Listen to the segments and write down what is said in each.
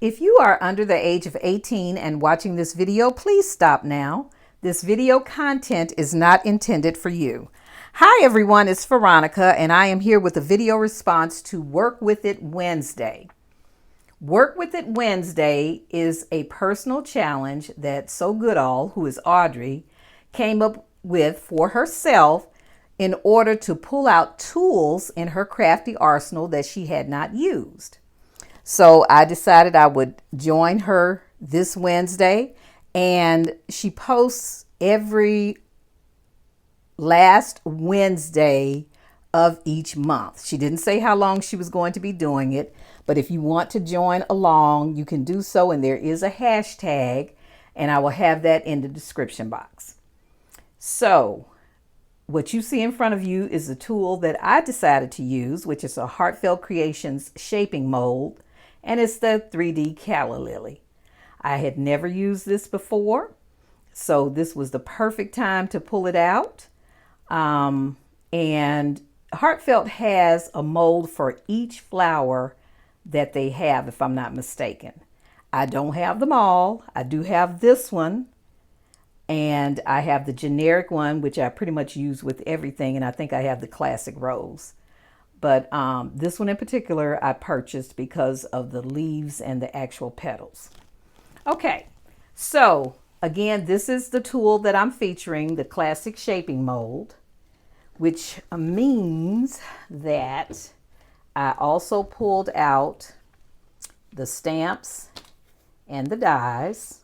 If you are under the age of 18 and watching this video, please stop now. This video content is not intended for you. Hi everyone, it's Veronica and I am here with a video response to Work With It Wednesday. Work With It Wednesday is a personal challenge that sewgoodall, who is Audrey, came up with for herself in order to pull out tools in her crafty arsenal that she had not used. So I decided I would join her this Wednesday, and she posts every last Wednesday of each month. She didn't say how long she was going to be doing it, but if you want to join along, you can do so, and there is a hashtag, and I will have that in the description box. So what you see in front of you is a tool that I decided to use, which is a Heartfelt Creations shaping mold, and it's the 3D Calla Lily. I had never used this before, so this was the perfect time to pull it out. And Heartfelt has a mold for each flower that they have, if I'm not mistaken. I don't have them all. I do have this one, and I have the generic one, which I pretty much use with everything, and I think I have the classic rose. But this one in particular I purchased because of the leaves and the actual petals. Okay, so again, this is the tool that I'm featuring, the classic shaping mold, which means that I also pulled out the stamps and the dies.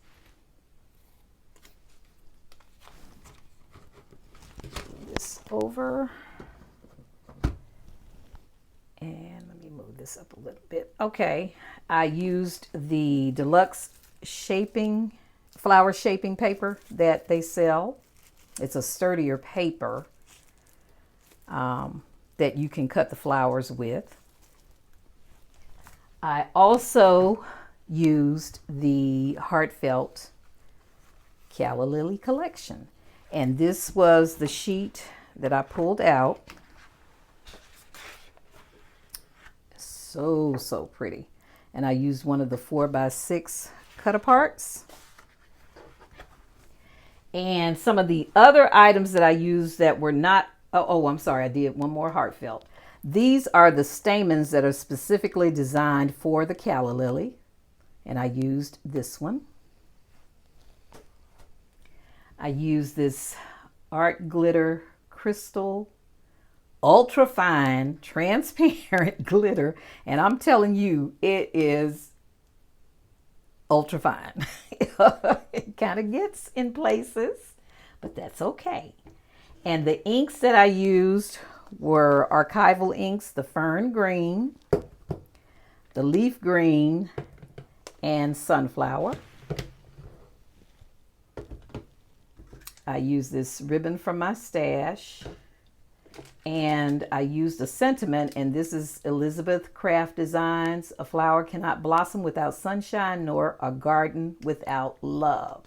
Move this over. And let me move this up a little bit. Okay, I used the deluxe flower shaping paper that they sell. It's a sturdier paper that you can cut the flowers with. I also used the Heartfelt Calla Lily collection. And this was the sheet that I pulled out. So pretty. And I used one of the 4x6 cut aparts. And some of the other items that I used that were not, I'm sorry, I did one more Heartfelt. These are the stamens that are specifically designed for the Calla Lily. And I used this one. I used this art glitter crystal ultra fine transparent glitter, and I'm telling you, it is ultra fine. It kind of gets in places, but that's okay. And the inks that I used were archival inks, the fern green, the leaf green, and sunflower. I used this ribbon from my stash. And I used a sentiment, and this is Elizabeth Craft Designs. A flower cannot blossom without sunshine, nor a garden without love.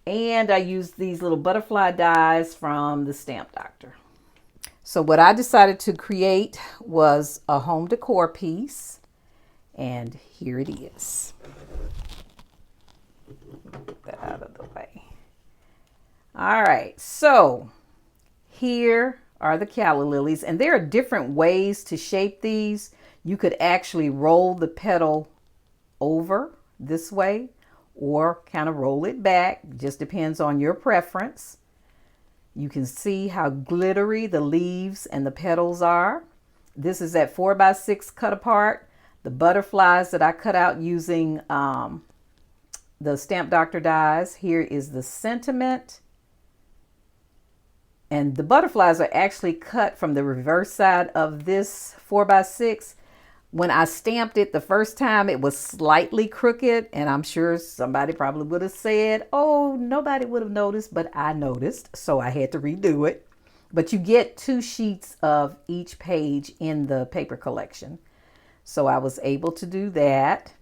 And I used these little butterfly dies from the Stamp Doctor. So what I decided to create was a home decor piece, and here it is. Get that out of the way. All right, so here are the Calla Lilies, and there are different ways to shape these. You could actually roll the petal over this way or kind of roll it back. Just depends on your preference. You can see how glittery the leaves and the petals are. This is that 4x6 cut apart. The butterflies that I cut out using the Stamp Doctor dies. Here is the sentiment. And the butterflies are actually cut from the reverse side of this 4x6. When I stamped it the first time, it was slightly crooked, and I'm sure somebody probably would have said, oh, nobody would have noticed, but I noticed, so I had to redo it. But you get 2 sheets of each page in the paper collection. So I was able to do that.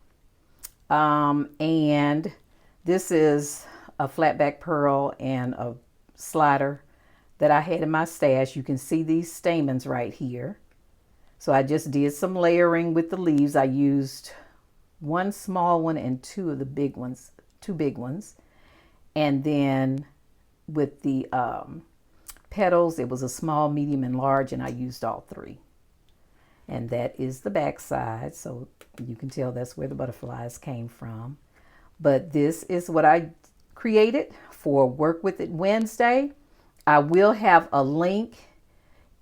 And this is a flat back pearl and a slider that I had in my stash. You can see these stamens right here. So I just did some layering with the leaves. I used one small one and two of the big ones, two big ones. And then with the petals, it was a small, medium, and large, and I used all three. And that is the back side, so you can tell that's where the butterflies came from. But this is what I created for Work With It Wednesday. I will have a link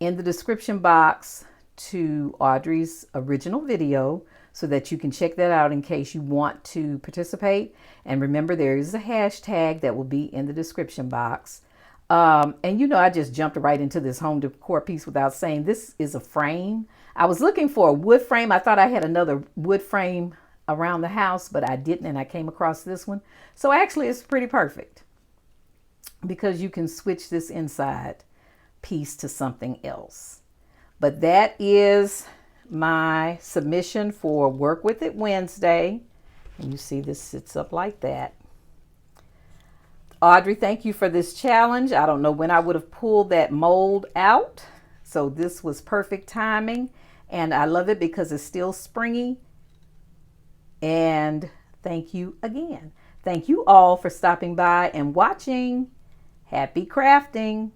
in the description box to Audrey's original video so that you can check that out in case you want to participate. And remember, there is a hashtag that will be in the description box. And you know, I just jumped right into this home decor piece without saying this is a frame. I was looking for a wood frame. I thought I had another wood frame around the house, but I didn't, and I came across this one. So actually it's pretty perfect because you can switch this inside piece to something else. But that is my submission for Work With It Wednesday. And you see this sits up like that. Audrey, thank you for this challenge. I don't know when I would have pulled that mold out. So this was perfect timing. And I love it because it's still springy. And thank you again. Thank you all for stopping by and watching. Happy crafting.